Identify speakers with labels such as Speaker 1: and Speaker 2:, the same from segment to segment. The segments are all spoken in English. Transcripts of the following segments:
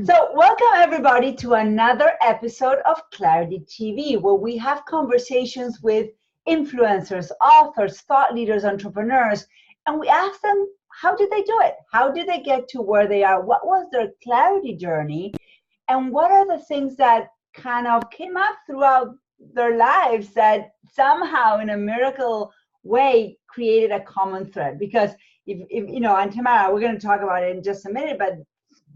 Speaker 1: So, welcome everybody to another episode of Clarity TV, where we have conversations with influencers, authors, thought leaders, entrepreneurs, and we ask them, how did they do it? How did they get to where they are? What was their clarity journey? And what are the things that kind of came up throughout their lives that somehow, in a miracle way, created a common thread? Because if you know, and Tamara, we're going to talk about it in just a minute, but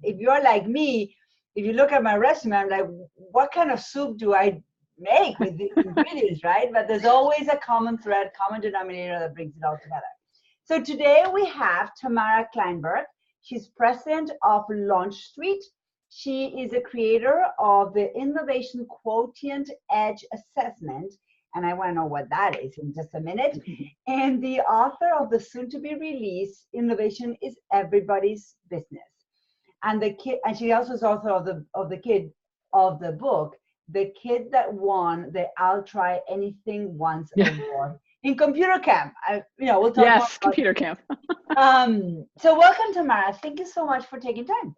Speaker 1: if you're like me, if you look at my resume, I'm like, what kind of soup do I make with these ingredients, right? But there's always a common thread, common denominator that brings it all together. So today we have Tamara Kleinberg. She's president of LaunchStreet. She is a creator of the Innovation Quotient Edge Assessment, and I want to know what that is in just a minute, and the author of the soon-to-be-released Innovation is Everybody's Business. And the kid, and she also is author of the book, The Kid That Won the I'll Try Anything Once Award in Computer Camp. We'll talk
Speaker 2: yes,
Speaker 1: more about
Speaker 2: Computer Camp.
Speaker 1: So welcome, Tamara. Thank you so much for taking time.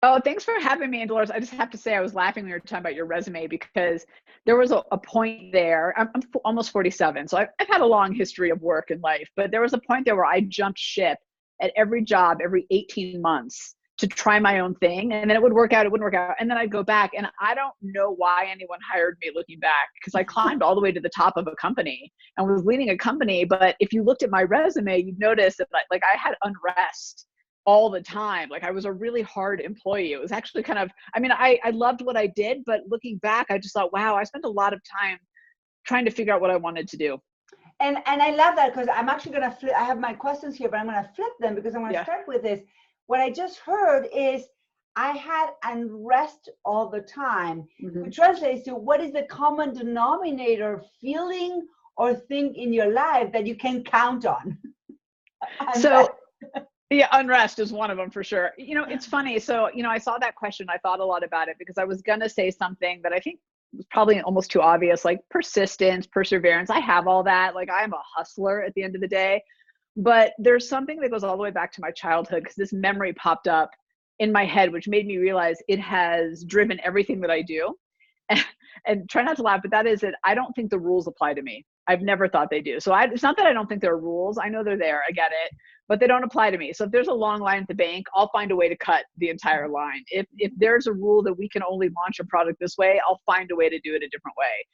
Speaker 2: Oh, thanks for having me. And Dolores, I just have to say, I was laughing when you were talking about your resume because there was a point there. I'm almost 47, so I've had a long history of work and life, but there was a point there where I jumped ship at every job every 18 months to try my own thing. And then it would work out, it wouldn't work out. And then I'd go back, and I don't know why anyone hired me looking back, because I climbed all the way to the top of a company and was leading a company. But if you looked at my resume, you'd notice that like I had unrest all the time. Like I was a really hard employee. It was actually kind of, I loved what I did, but looking back, I just thought, wow, I spent a lot of time trying to figure out what I wanted to do.
Speaker 1: And I love that, because I'm actually going to flip. I have my questions here, but I'm going to flip them because I'm going to start with this. What I just heard is I had unrest all the time, which translates to what is the common denominator feeling or thing in your life that you can count on?
Speaker 2: So yeah, unrest is one of them for sure. It's funny. So, I saw that question. I thought a lot about it because I was going to say something that I think was probably almost too obvious, like persistence, perseverance. I have all that. Like I'm a hustler at the end of the day. But there's something that goes all the way back to my childhood, because this memory popped up in my head, which made me realize it has driven everything that I do. And try not to laugh, but that is that I don't think the rules apply to me. I've never thought they do. So it's not that I don't think there are rules. I know they're there. I get it. But they don't apply to me. So if there's a long line at the bank, I'll find a way to cut the entire line. If there's a rule that we can only launch a product this way, I'll find a way to do it a different way.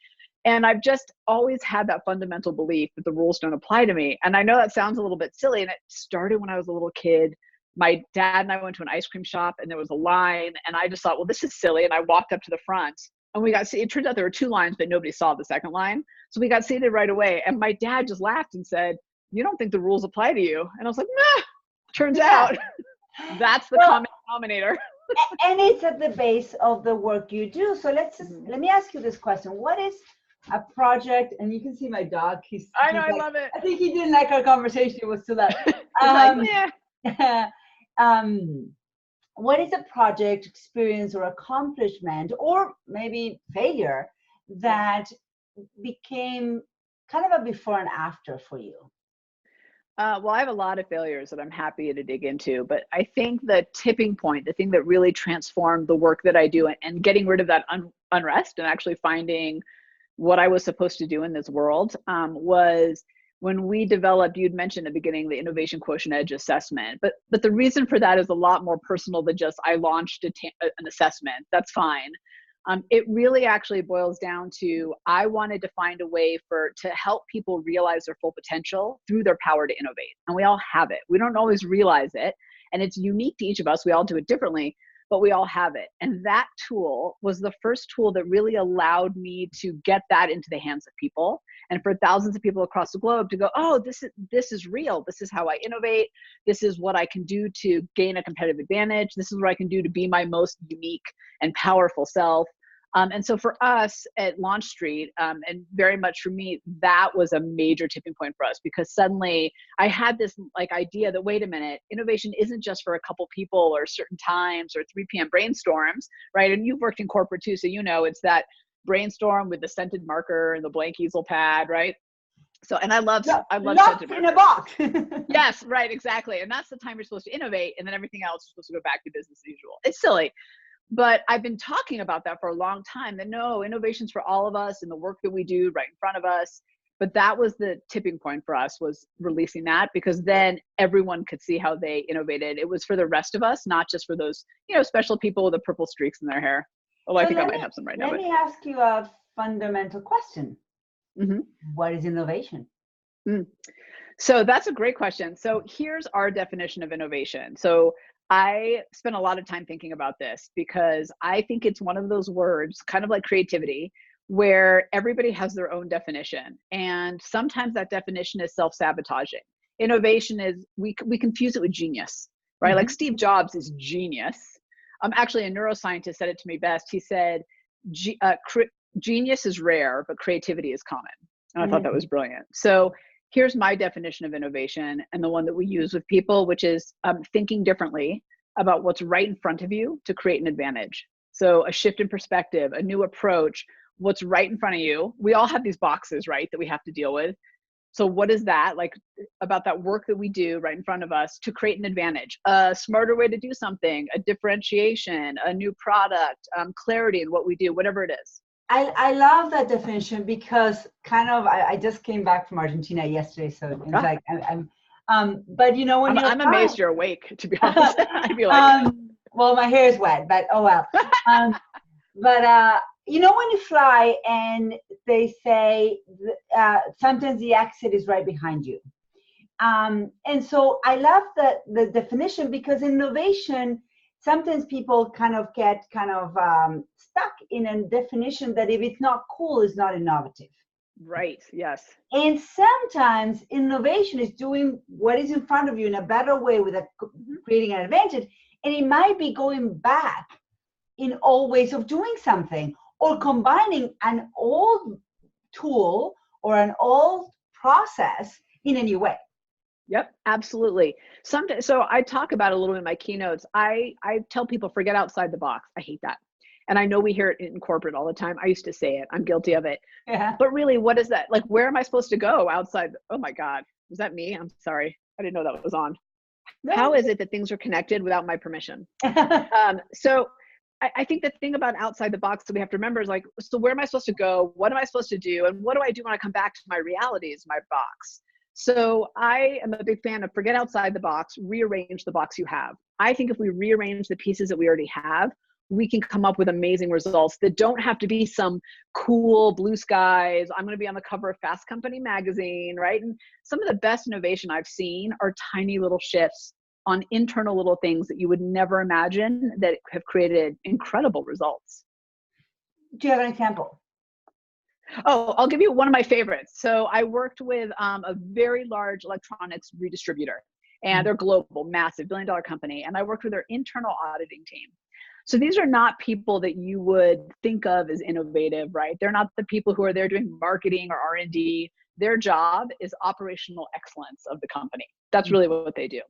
Speaker 2: And I've just always had that fundamental belief that the rules don't apply to me. And I know that sounds a little bit silly. And it started when I was a little kid. My dad and I went to an ice cream shop, and there was a line. And I just thought, well, this is silly. And I walked up to the front, and it turns out there were two lines, but nobody saw the second line. So we got seated right away. And my dad just laughed and said, "You don't think the rules apply to you?" And I was like, nah, turns out that's the common denominator.
Speaker 1: And it's at the base of the work you do. So let me ask you this question. What is a project, and you can see my dog.
Speaker 2: I love it.
Speaker 1: I think he didn't like our conversation. It was too loud. What is a project, experience, or accomplishment, or maybe failure that became kind of a before and after for you?
Speaker 2: Well, I have a lot of failures that I'm happy to dig into, but I think the tipping point, the thing that really transformed the work that I do and getting rid of that unrest and actually finding what I was supposed to do in this world was when we developed, you'd mentioned at the beginning, the Innovation Quotient Edge Assessment. But the reason for that is a lot more personal than just I launched an assessment. That's fine. It really actually boils down to I wanted to find a way to help people realize their full potential through their power to innovate. And we all have it. We don't always realize it. And it's unique to each of us. We all do it differently, but we all have it. And that tool was the first tool that really allowed me to get that into the hands of people. And for thousands of people across the globe to go, oh, this is real. This is how I innovate. This is what I can do to gain a competitive advantage. This is what I can do to be my most unique and powerful self. And so for us at LaunchStreet, and very much for me, that was a major tipping point for us, because suddenly I had this idea that, wait a minute, innovation isn't just for a couple people or certain times or 3 p.m. brainstorms, right? And you've worked in corporate too, so it's that brainstorm with the scented marker and the blank easel pad, right? So, and I love
Speaker 1: locked in a box.
Speaker 2: Yes, right, exactly. And that's the time you're supposed to innovate, and then everything else is supposed to go back to business as usual. It's silly. But I've been talking about that for a long time, that no, innovation's for all of us and the work that we do right in front of us. But that was the tipping point for us, was releasing that, because then everyone could see how they innovated. It was for the rest of us, not just for those, special people with the purple streaks in their hair. Oh, I think I might have some right now.
Speaker 1: Let me ask you a fundamental question.
Speaker 2: Mm-hmm.
Speaker 1: What is innovation?
Speaker 2: So that's a great question. So here's our definition of innovation. So I spent a lot of time thinking about this, because I think it's one of those words, kind of like creativity, where everybody has their own definition. And sometimes that definition is self-sabotaging. Innovation is, we confuse it with genius, right?
Speaker 1: Mm-hmm.
Speaker 2: Like Steve Jobs is genius. Actually, a neuroscientist said it to me best. He said, genius is rare, but creativity is common. And I thought that was brilliant. So here's my definition of innovation, and the one that we use with people, which is thinking differently about what's right in front of you to create an advantage. So a shift in perspective, a new approach, what's right in front of you. We all have these boxes, right, that we have to deal with. So what is that like about that work that we do right in front of us to create an advantage, a smarter way to do something, a differentiation, a new product, clarity in what we do, whatever it is.
Speaker 1: I love that definition, because kind of I just came back from Argentina yesterday, so it's like I'm but when
Speaker 2: I'm amazed you're awake, to be honest. I'd be like,
Speaker 1: well, my hair is wet, but oh well. But when you fly and they say sometimes the exit is right behind you, and so I love the definition, because innovation, sometimes people kind of get stuck in a definition that if it's not cool, it's not innovative.
Speaker 2: Right, yes.
Speaker 1: And sometimes innovation is doing what is in front of you in a better way, with creating an advantage. And it might be going back in old ways of doing something, or combining an old tool or an old process in a new way.
Speaker 2: Yep, absolutely. So I talk about it a little in my keynotes. I tell people, forget outside the box. I hate that. And I know we hear it in corporate all the time. I used to say it. I'm guilty of it.
Speaker 1: Yeah.
Speaker 2: But really, what is that? Like, where am I supposed to go outside? Oh my God. Was that me? I'm sorry. I didn't know that was on. No. How is it that things are connected without my permission? So I think the thing about outside the box that we have to remember is like, so where am I supposed to go? What am I supposed to do? And what do I do when I come back to my realities, my box? So I am a big fan of forget outside the box, rearrange the box you have. I think if we rearrange the pieces that we already have, we can come up with amazing results that don't have to be some cool blue skies. I'm going to be on the cover of Fast Company magazine, right? And some of the best innovation I've seen are tiny little shifts on internal little things that you would never imagine that have created incredible results.
Speaker 1: Do you have an example?
Speaker 2: Oh, I'll give you one of my favorites. So I worked with a very large electronics redistributor, and they're global, massive, billion-dollar company. And I worked with their internal auditing team. So these are not people that you would think of as innovative, right? They're not the people who are there doing marketing or R&D. Their job is operational excellence of the company. That's really what they do.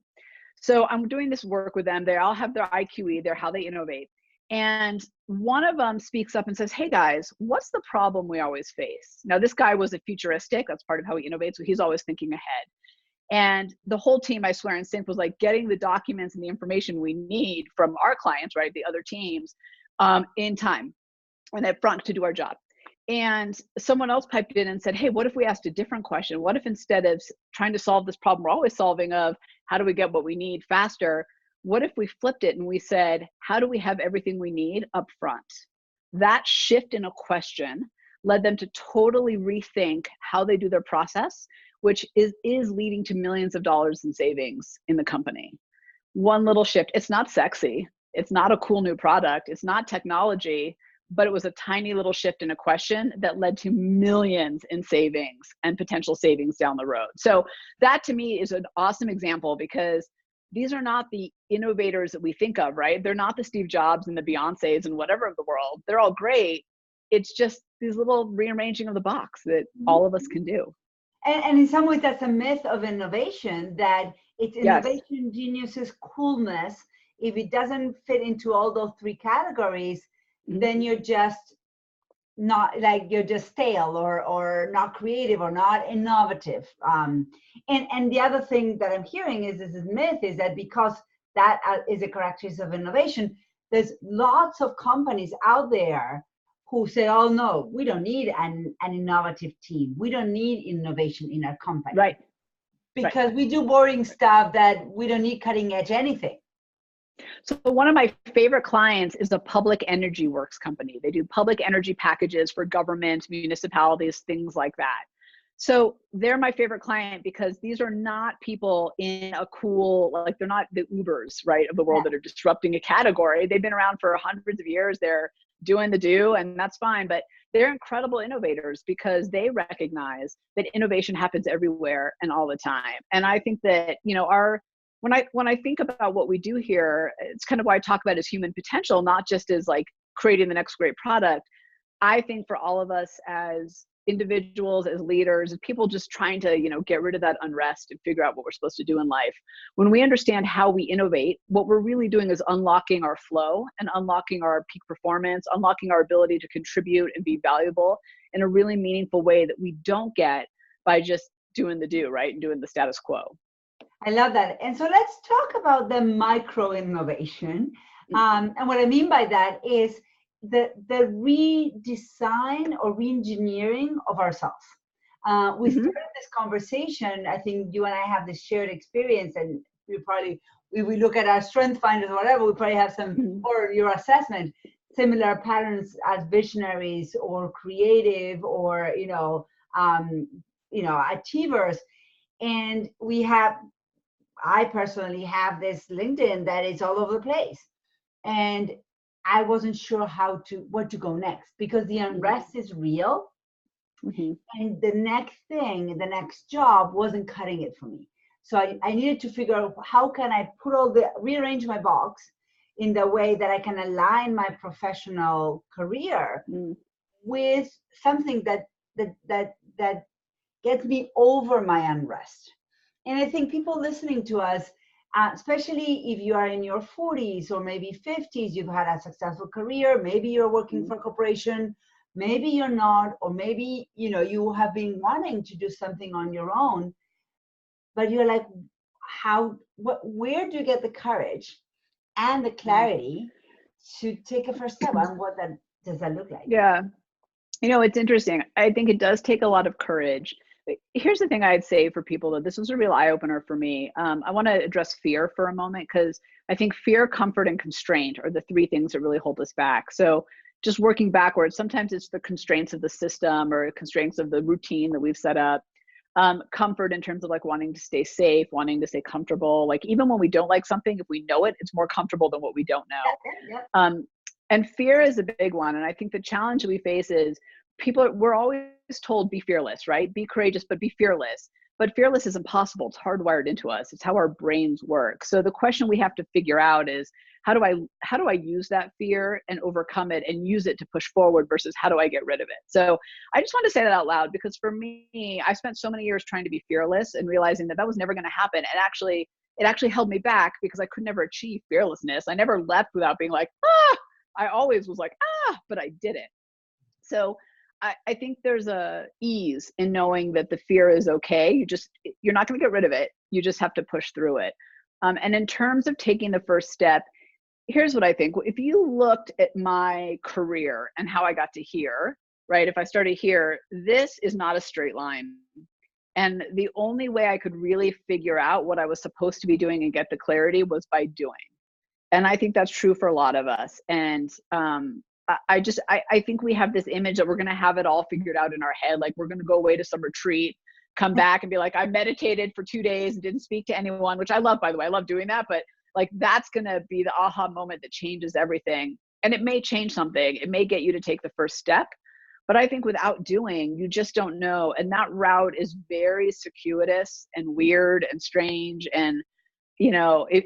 Speaker 2: So I'm doing this work with them. They all have their IQE, they're how they innovate. And one of them speaks up and says, hey guys, what's the problem we always face? Now this guy was a futuristic, that's part of how he innovates, so he's always thinking ahead. And the whole team, I swear in sync, was like getting the documents and the information we need from our clients, right, the other teams, in time and up front to do our job. And someone else piped in and said, hey, what if we asked a different question? What if instead of trying to solve this problem we're always solving of how do we get what we need faster, what if we flipped it and we said, how do we have everything we need up front? That shift in a question led them to totally rethink how they do their process, which is leading to millions of dollars in savings in the company. One little shift. It's not sexy. It's not a cool new product. It's not technology, but it was a tiny little shift in a question that led to millions in savings and potential savings down the road. So that to me is an awesome example, because these are not the innovators that we think of, right? They're not the Steve Jobs and the Beyoncés and whatever of the world. They're all great. It's just these little rearranging of the box that all of us can do.
Speaker 1: And in some ways, that's a myth of innovation, that it's innovation, yes, geniuses, coolness. If it doesn't fit into all those three categories, then you're just not, like, you're just stale or not creative or not innovative. And the other thing that I'm hearing is this myth is that because that is a characteristic of innovation, there's lots of companies out there who say, oh no, we don't need an innovative team. We don't need innovation in our company.
Speaker 2: Right.
Speaker 1: Because we do boring stuff that we don't need cutting edge anything.
Speaker 2: So one of my favorite clients is a public energy works company. They do public energy packages for government, municipalities, things like that. So they're my favorite client because these are not people in a cool, like they're not the Ubers, right, of the world that are disrupting a category. They've been around for hundreds of years. They're doing the do, and that's fine. But they're incredible innovators because they recognize that innovation happens everywhere and all the time. And I think that, you know, when I think about what we do here, it's kind of why I talk about as human potential, not just as like creating the next great product. I think for all of us as individuals, as leaders, as people just trying to, you know, get rid of that unrest and figure out what we're supposed to do in life. When we understand how we innovate, what we're really doing is unlocking our flow and unlocking our peak performance, unlocking our ability to contribute and be valuable in a really meaningful way that we don't get by just doing the do, right? And doing the status quo.
Speaker 1: I love that. And so let's talk about the micro innovation. And what I mean by that is the redesign or re-engineering of ourselves. We started this conversation, I think you and I have this shared experience, and we probably, if we look at our strength finders or whatever, we probably have some, or your assessment, similar patterns as visionaries or creative or, achievers. And I personally have this LinkedIn that is all over the place. And I wasn't sure what to go next because the unrest is real. And the next job wasn't cutting it for me. So I needed to figure out how can I rearrange my box in the way that I can align my professional career with something that gets me over my unrest. And I think people listening to us, especially if you are in your 40s or maybe 50s, you've had a successful career, maybe you're working for a corporation, maybe you're not, or maybe, you have been wanting to do something on your own, but you're like, where do you get the courage and the clarity to take a first step? And does that look like?
Speaker 2: Yeah. It's interesting. I think it does take a lot of courage. Here's the thing I'd say for people, that this was a real eye-opener for me. I want to address fear for a moment, because I think fear, comfort, and constraint are the three things that really hold us back. So just working backwards, sometimes it's the constraints of the system or constraints of the routine that we've set up. Comfort in terms of like wanting to stay safe, wanting to stay comfortable. Like even when we don't like something, if we know it, it's more comfortable than what we don't know. And fear is a big one. And I think the challenge we face is we're always told be fearless, right? Be courageous, but be fearless. But fearless is impossible. It's hardwired into us. It's how our brains work. So the question we have to figure out is, how do I use that fear and overcome it and use it to push forward versus how do I get rid of it? So I just want to say that out loud, because for me, I spent so many years trying to be fearless and realizing that was never going to happen. And it actually held me back because I could never achieve fearlessness. I never left without being like, I always was like, but I didn't. So I think there's a ease in knowing that the fear is okay. You're not going to get rid of it. You just have to push through it. And in terms of taking the first step, here's what I think. If you looked at my career and how I got to here, right? If I started here, this is not a straight line. And the only way I could really figure out what I was supposed to be doing and get the clarity was by doing. And I think that's true for a lot of us. And I think we have this image that we're going to have it all figured out in our head. Like we're going to go away to some retreat, come back and be like, I meditated for 2 days and didn't speak to anyone, which I love, by the way. I love doing that. But like, that's going to be the aha moment that changes everything. And it may change something. It may get you to take the first step. But I think without doing, you just don't know. And that route is very circuitous and weird and strange. And,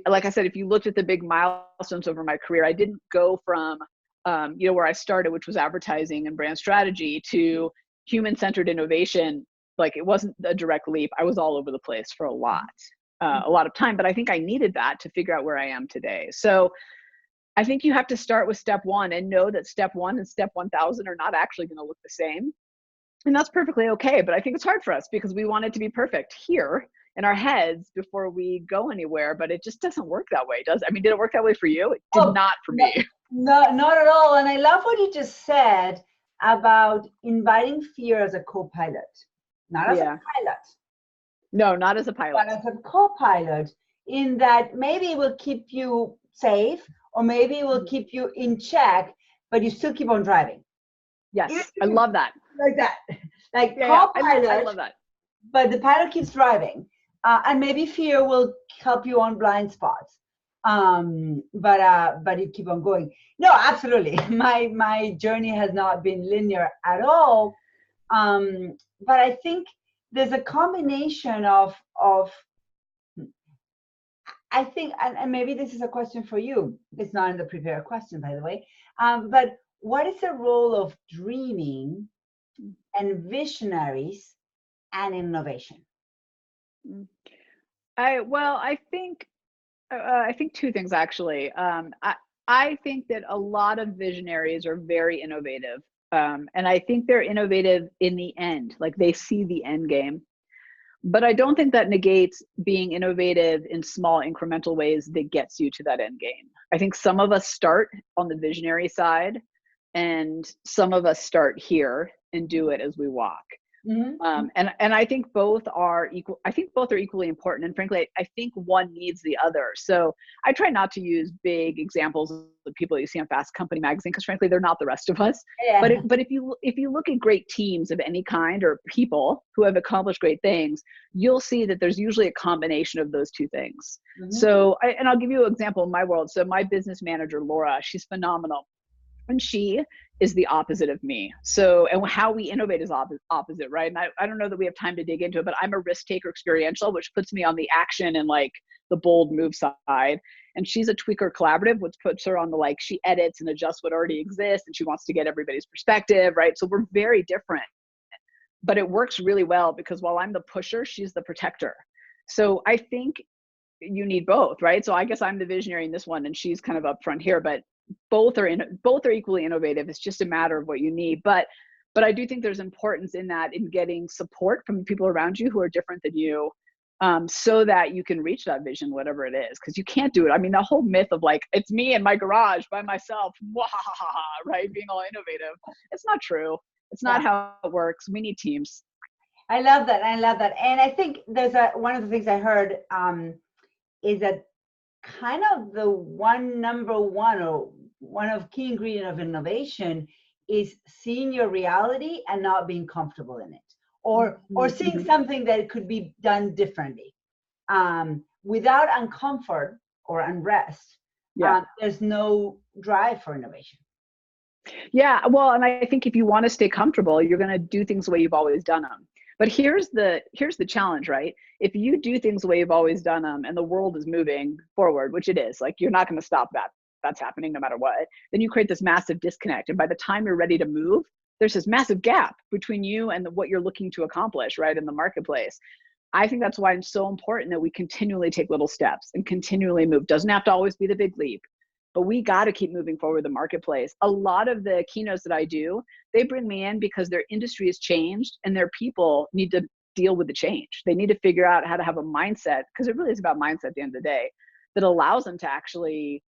Speaker 2: like I said, if you looked at the big milestones over my career, I didn't go from where I started, which was advertising and brand strategy, to human-centered innovation. Like it wasn't a direct leap. I was all over the place for a lot of time, but I think I needed that to figure out where I am today. So I think you have to start with step one and know that step 1 and step 1000 are not actually going to look the same. And that's perfectly okay. But I think it's hard for us because we want it to be perfect here in our heads before we go anywhere, but it just doesn't work that way, does it? I mean, did it work that way for you? It did not for me.
Speaker 1: No, not at all. And I love what you just said about inviting fear as a co-pilot, not as a
Speaker 2: Yeah.
Speaker 1: pilot,
Speaker 2: No, not as a
Speaker 1: but
Speaker 2: pilot.
Speaker 1: as a co-pilot, in that maybe it will keep you safe or maybe it will keep you in check, but you still keep on driving. Even
Speaker 2: Yes, I
Speaker 1: if you
Speaker 2: love that.
Speaker 1: like that, like
Speaker 2: Yeah, yeah, I
Speaker 1: co-pilot,
Speaker 2: love that.
Speaker 1: but the pilot keeps driving, and maybe fear will help you on blind spots. But you keep on going. No, absolutely. My journey has not been linear at all. But I think there's a combination of I think, and maybe this is a question for you. It's not in the prepared question, by the way. But what is the role of dreaming and visionaries and innovation?
Speaker 2: Mm. I think two things actually. I think that a lot of visionaries are very innovative, and I think they're innovative in the end, like they see the end game. But I don't think that negates being innovative in small incremental ways that gets you to that end game. I think some of us start on the visionary side, and some of us start here and do it as we walk.
Speaker 1: Mm-hmm.
Speaker 2: And I think both are equal. I think both are equally important. And frankly, I think one needs the other. So I try not to use big examples of people you see on Fast Company magazine, because frankly, they're not the rest of us.
Speaker 1: Yeah.
Speaker 2: But if you look at great teams of any kind or people who have accomplished great things, you'll see that there's usually a combination of those two things.
Speaker 1: Mm-hmm.
Speaker 2: So and I'll give you an example in my world. So my business manager, Laura, she's phenomenal, and she is the opposite of me. So, and how we innovate is opposite, right? And I don't know that we have time to dig into it, but I'm a risk taker experiential, which puts me on the action and like the bold move side. And she's a tweaker collaborative, which puts her on the like, she edits and adjusts what already exists, and she wants to get everybody's perspective, right? So we're very different, but it works really well because while I'm the pusher, she's the protector. So I think you need both, right? So I guess I'm the visionary in this one and she's kind of up front here, but both are equally innovative. It's just a matter of what you need. But I do think there's importance in that, in getting support from people around you who are different than you, so that you can reach that vision, whatever it is, because you can't do it. I mean, the whole myth of like, it's me in my garage by myself, right? Being all innovative. It's not true. It's not
Speaker 1: Yeah.
Speaker 2: how it works. We need teams.
Speaker 1: I love that. I love that. And I think there's one of the things I heard is that kind of the number one or one of key ingredient of innovation is seeing your reality and not being comfortable in it, or seeing
Speaker 2: Mm-hmm.
Speaker 1: something that could be done differently. Without uncomfort or unrest,
Speaker 2: Yeah.
Speaker 1: there's no drive for innovation.
Speaker 2: Yeah, well, and I think if you want to stay comfortable, you're going to do things the way you've always done them. But here's the challenge, right? If you do things the way you've always done them and the world is moving forward, which it is, like you're not going to stop that. That's happening no matter what. Then you create this massive disconnect, and by the time you're ready to move, there's this massive gap between you and what you're looking to accomplish, right, in the marketplace. I think that's why it's so important that we continually take little steps and continually move. Doesn't have to always be the big leap, but we got to keep moving forward the marketplace. A lot of the keynotes that I do, they bring me in because their industry has changed and their people need to deal with the change. They need to figure out how to have a mindset, because it really is about mindset at the end of the day, that allows them to actually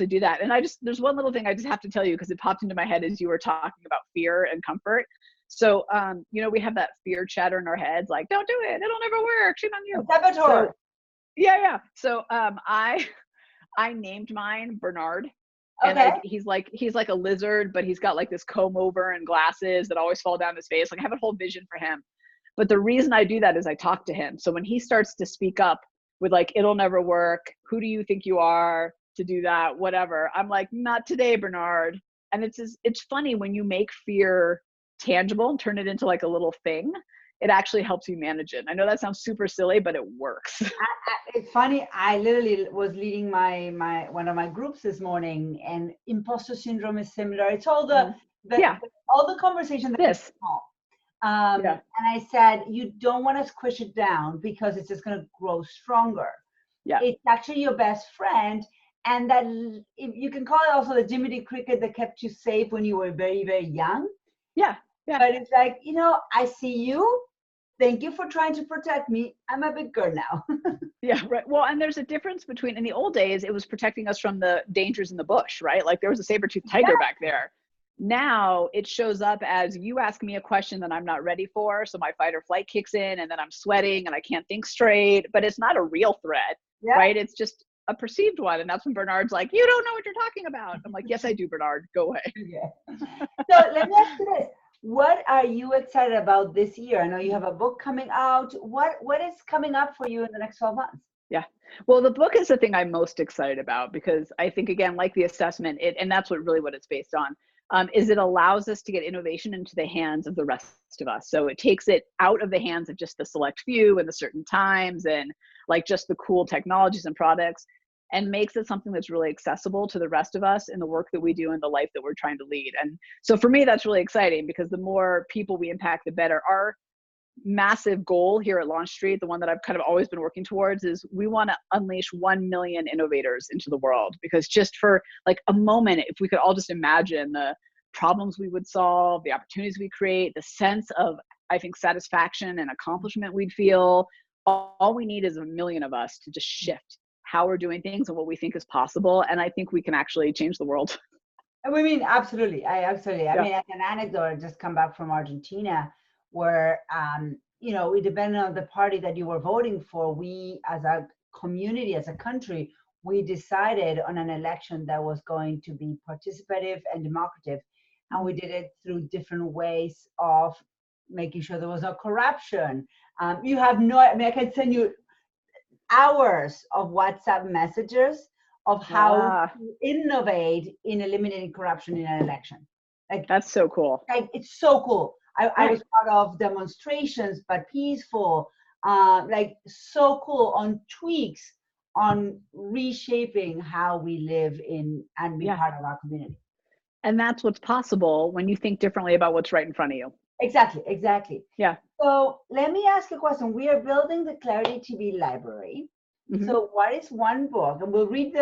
Speaker 2: do that. And there's one little thing I just have to tell you, because it popped into my head as you were talking about fear and comfort. So, we have that fear chatter in our heads, like, don't do it, it'll never work, shame on you.
Speaker 1: Saboteur.
Speaker 2: So yeah. So I named mine Bernard. And
Speaker 1: Okay.
Speaker 2: he's like a lizard, but he's got like this comb over and glasses that always fall down his face. Like I have a whole vision for him. But the reason I do that is I talk to him. So when he starts to speak up with like, it'll never work, who do you think you are to do that, whatever, I'm like, not today, Bernard. And it's funny when you make fear tangible and turn it into like a little thing, it actually helps you manage it. I know that sounds super silly, but it works.
Speaker 1: It's funny. I literally was leading my one of my groups this morning, and imposter syndrome is similar. It's all
Speaker 2: Yeah.
Speaker 1: all the conversation that is small.
Speaker 2: Yeah.
Speaker 1: And I said, you don't want to squish it down because it's just going to grow stronger.
Speaker 2: Yeah.
Speaker 1: It's actually your best friend, and that you can call it also the Jiminy Cricket that kept you safe when you were very, very young.
Speaker 2: Yeah. Yeah.
Speaker 1: But it's like, I see you. thank you for trying to protect me. I'm a big girl now.
Speaker 2: Yeah, right. Well, and there's a difference between, in the old days, it was protecting us from the dangers in the bush, right? Like there was a saber-toothed tiger back there. Now it shows up as you ask me a question that I'm not ready for. So my fight or flight kicks in and then I'm sweating and I can't think straight, but it's not a real threat, right? It's just a perceived one. And that's when Bernard's like, you don't know what you're talking about. I'm like, yes, I do, Bernard, go away.
Speaker 1: Yeah. So let me ask you this. What are you excited about this year? I know you have a book coming out. What is coming up for you in the next 12 months?
Speaker 2: Yeah. Well, the book is the thing I'm most excited about because I think, again, like the assessment, and that's what it's based on, is it allows us to get innovation into the hands of the rest of us. So it takes it out of the hands of just the select few and the certain times and like just the cool technologies and products, and makes it something that's really accessible to the rest of us in the work that we do and the life that we're trying to lead. And so for me, that's really exciting because the more people we impact, the better. Our massive goal here at LaunchStreet, the one that I've kind of always been working towards, is we want to unleash 1 million innovators into the world. Because just for like a moment, if we could all just imagine the problems we would solve, the opportunities we create, the sense of, I think, satisfaction and accomplishment we'd feel, all we need is 1 million of us to just shift how we're doing things and what we think is possible. And I think we can actually change the world.
Speaker 1: I mean, absolutely. I mean, as an anecdote, I just come back from Argentina where, it depended on the party that you were voting for. We, as a community, as a country, we decided on an election that was going to be participative and democratic. And we did it through different ways of making sure there was no corruption. I can send you hours of WhatsApp messages of how to innovate in eliminating corruption in an election. Like
Speaker 2: that's so cool.
Speaker 1: Like it's so cool. I was part of demonstrations, but peaceful. Like so cool on tweaks on reshaping how we live in and be part of our community.
Speaker 2: And that's what's possible when you think differently about what's right in front of you.
Speaker 1: Exactly.
Speaker 2: Yeah.
Speaker 1: So let me ask you a question. We are building the Clarity TV library. Mm-hmm. So what is one book, and we'll read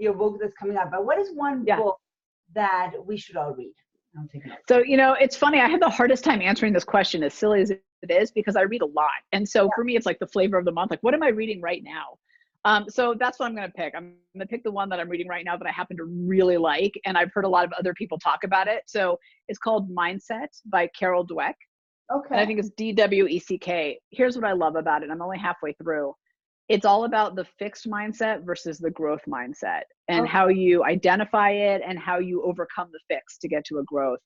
Speaker 1: your book that's coming up, but what is one book that we should all read?
Speaker 2: So, it's funny. I had the hardest time answering this question, as silly as it is, because I read a lot. And so for me, it's like the flavor of the month. Like, what am I reading right now? So that's what I'm going to pick. I'm going to pick the one that I'm reading right now that I happen to really like. And I've heard a lot of other people talk about it. So it's called Mindset by Carol Dweck.
Speaker 1: Okay.
Speaker 2: And I think it's Dweck. Here's what I love about it. I'm only halfway through. It's all about the fixed mindset versus the growth mindset and how you identify it and how you overcome the fix to get to a growth.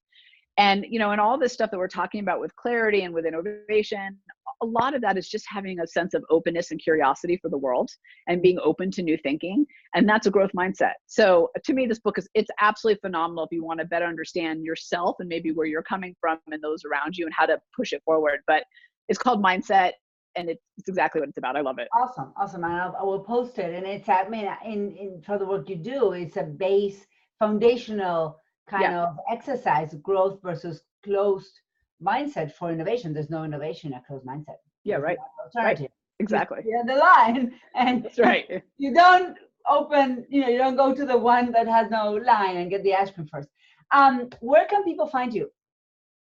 Speaker 2: And, in all this stuff that we're talking about with clarity and with innovation, a lot of that is just having a sense of openness and curiosity for the world and being open to new thinking. And that's a growth mindset. So to me, this book it's absolutely phenomenal if you want to better understand yourself and maybe where you're coming from and those around you and how to push it forward. But it's called Mindset. And it's exactly what it's about. I love it.
Speaker 1: Awesome. And I will post it. And it's, in for the work you do, it's a base foundational kind of exercise, growth versus closed mindset for innovation. There's no innovation in a closed mindset.
Speaker 2: Yeah, right.
Speaker 1: Alternative.
Speaker 2: Right. Exactly.
Speaker 1: You're the line. And
Speaker 2: that's right.
Speaker 1: You don't open, you don't go to the one that has no line and get the ice cream first. Where can people find you?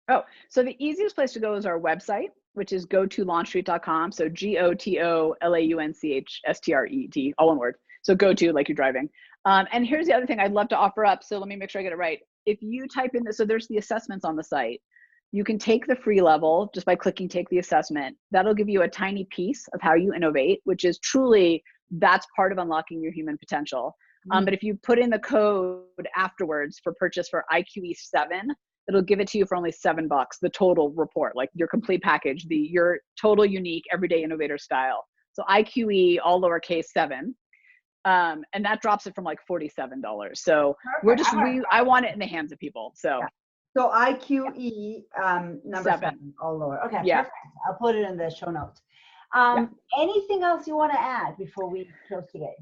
Speaker 2: Oh, so the easiest place to go is our website, which is go-to-launchstreet.com. So GOTOLAUNCHSTRET, all one word. So go to, like you're driving. And here's the other thing I'd love to offer up. So let me make sure I get it right. If you type in this, so there's the assessments on the site. You can take the free level just by clicking take the assessment. That'll give you a tiny piece of how you innovate, which is truly, that's part of unlocking your human potential. But if you put in the code afterwards for purchase for IQE7, it'll give it to you for only $7, the total report, like your complete package, your total unique everyday innovator style. So IQE, all lowercase 7. And that drops it from like $47. So I want it in the hands of people. So
Speaker 1: IQE number 7, all lower. Okay, perfect. I'll put it in the show notes. Anything else you want to add before we close today?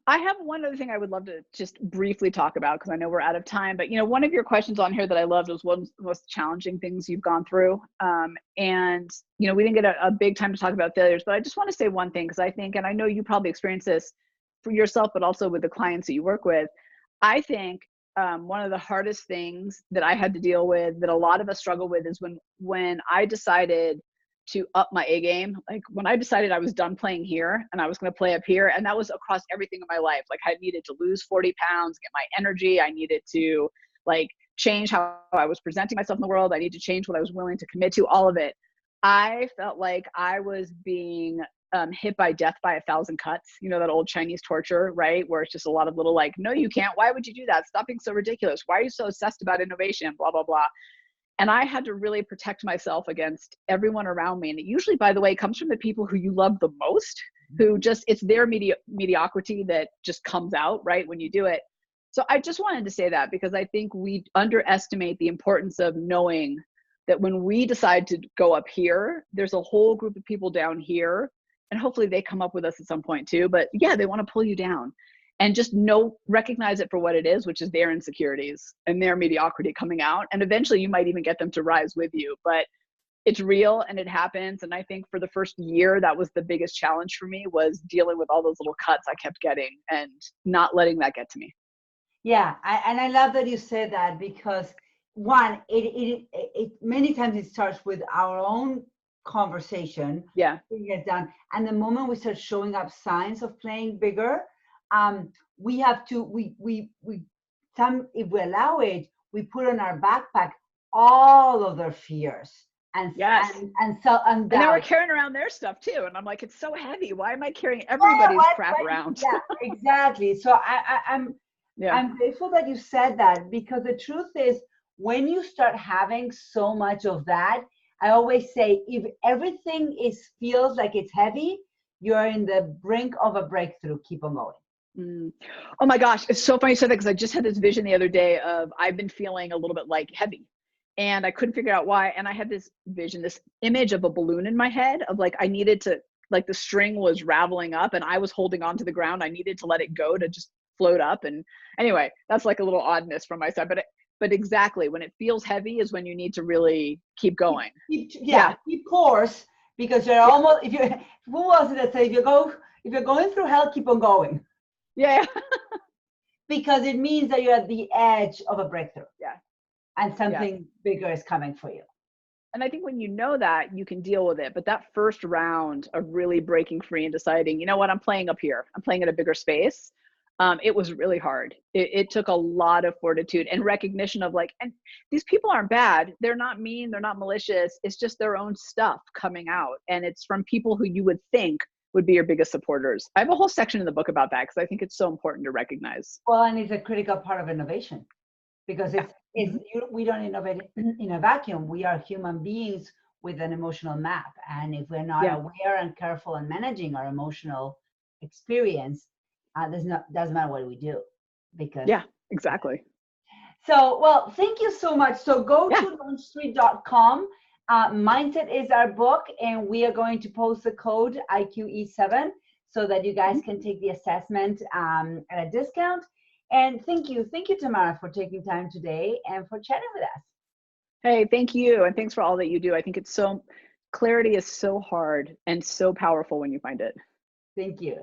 Speaker 2: I have one other thing I would love to just briefly talk about because I know we're out of time, but one of your questions on here that I loved was one of the most challenging things you've gone through. And we didn't get a big time to talk about failures, but I just want to say one thing because I think, and I know you probably experience this for yourself, but also with the clients that you work with. I think one of the hardest things that I had to deal with that a lot of us struggle with is when I decided to up my A game. Like when I decided I was done playing here and I was going to play up here, and that was across everything in my life. Like I needed to lose 40 pounds, get my energy. I needed to like change how I was presenting myself in the world. I need to change what I was willing to commit to, all of it. I felt like I was being hit by death by 1,000 cuts, you know, that old Chinese torture, right? Where it's just a lot of little like, no, you can't. Why would you do that? Stop being so ridiculous. Why are you so obsessed about innovation? Blah, blah, blah. And I had to really protect myself against everyone around me. And it usually, by the way, comes from the people who you love the most, who just, it's their mediocrity that just comes out, right, when you do it. So I just wanted to say that because I think we underestimate the importance of knowing that when we decide to go up here, there's a whole group of people down here, and hopefully they come up with us at some point too. But yeah, they want to pull you down. And just recognize it for what it is, which is their insecurities and their mediocrity coming out. And eventually you might even get them to rise with you, but it's real and it happens. And I think for the first year, that was the biggest challenge for me, was dealing with all those little cuts I kept getting and not letting that get to me.
Speaker 1: Yeah, and I love that you said that, because one, it many times it starts with our own conversation.
Speaker 2: Yeah.
Speaker 1: Get done. And the moment we start showing up signs of playing bigger, we have to, if we allow it, we put on our backpack all of their fears and
Speaker 2: yes.
Speaker 1: and
Speaker 2: they were carrying around their stuff too, and I'm like, it's so heavy. Why am I carrying everybody's crap around?
Speaker 1: Yeah, exactly. So I'm grateful that you said that, because the truth is, when you start having so much of that, I always say, if everything feels like it's heavy, you're in the brink of a breakthrough. Keep on going.
Speaker 2: Oh my gosh, it's so funny you said that, because I just had this vision the other day of I've been feeling a little bit like heavy, and I couldn't figure out why. And I had this vision, this image of a balloon in my head of like, I needed to, like the string was raveling up and I was holding on to the ground. I needed to let it go to just float up. And anyway, that's like a little oddness from my side, but exactly, when it feels heavy is when you need to really keep going.
Speaker 1: Keep course, because you're almost, who was it that said, if you're going through hell, keep on going.
Speaker 2: Yeah.
Speaker 1: Because it means that you're at the edge of a breakthrough.
Speaker 2: Yeah.
Speaker 1: And something bigger is coming for you.
Speaker 2: And I think when you know that, you can deal with it. But that first round of really breaking free and deciding, you know what, I'm playing up here, I'm playing in a bigger space. It was really hard. It took a lot of fortitude and recognition of like, and these people aren't bad. They're not mean. They're not malicious. It's just their own stuff coming out. And it's from people who you would think would be your biggest supporters. I have a whole section in the book about that, because I think it's so important to recognize.
Speaker 1: Well, and it's a critical part of innovation, because we don't innovate in a vacuum. We are human beings with an emotional map. And if we're not aware and careful in managing our emotional experience, doesn't matter what we do, because
Speaker 2: exactly.
Speaker 1: So, well, thank you so much. So go to LaunchStreet.com. Mindset is our book, and we are going to post the code IQE7 so that you guys can take the assessment at a discount. And thank you, Tamara, for taking time today and for chatting with us.
Speaker 2: Hey, thank you, and thanks for all that you do. I think clarity is so hard and so powerful when you find it.
Speaker 1: Thank you.